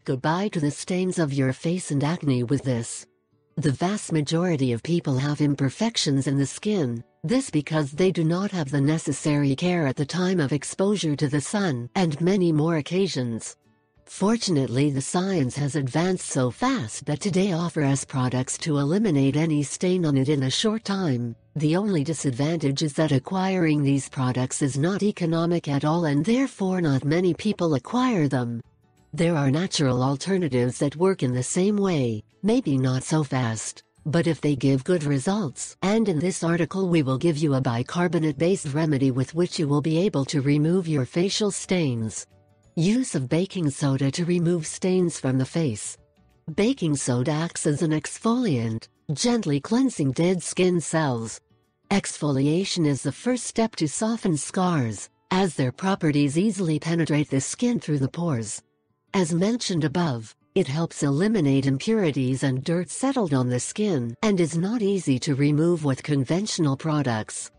Goodbye to the stains of your face and acne with this. The vast majority of people have imperfections in the skin, this because they do not have the necessary care at the time of exposure to the sun and many more occasions. Fortunately, the science has advanced so fast that today offers products to eliminate any stain on it in a short time. The only disadvantage is that acquiring these products is not economic at all and therefore not many people acquire them. There are natural alternatives that work in the same way, maybe not so fast, but if they give good results. And in this article we will give you a bicarbonate-based remedy with which you will be able to remove your facial stains. Use of baking soda to remove stains from the face. Baking soda acts as an exfoliant, gently cleansing dead skin cells. Exfoliation is the first step to soften scars, as their properties easily penetrate the skin through the pores. As mentioned above, it helps eliminate impurities and dirt settled on the skin and is not easy to remove with conventional products.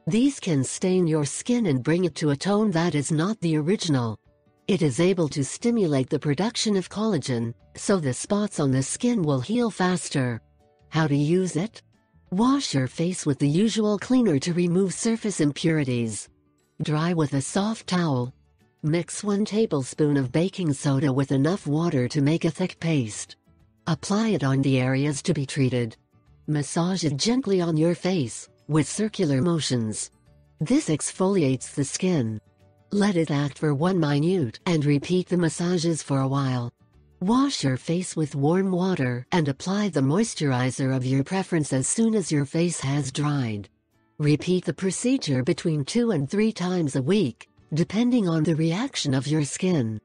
These can stain your skin and bring it to a tone that is not the original. It is able to stimulate the production of collagen, so the spots on the skin will heal faster. How to use it? Wash your face with the usual cleaner to remove surface impurities. Dry with a soft towel. Mix 1 tablespoon of baking soda with enough water to make a thick paste. Apply it on the areas to be treated. Massage it gently on your face, with circular motions. This exfoliates the skin. Let it act for 1 minute and repeat the massages for a while. Wash your face with warm water and apply the moisturizer of your preference as soon as your face has dried. Repeat the procedure between 2 and 3 times a week, depending on the reaction of your skin.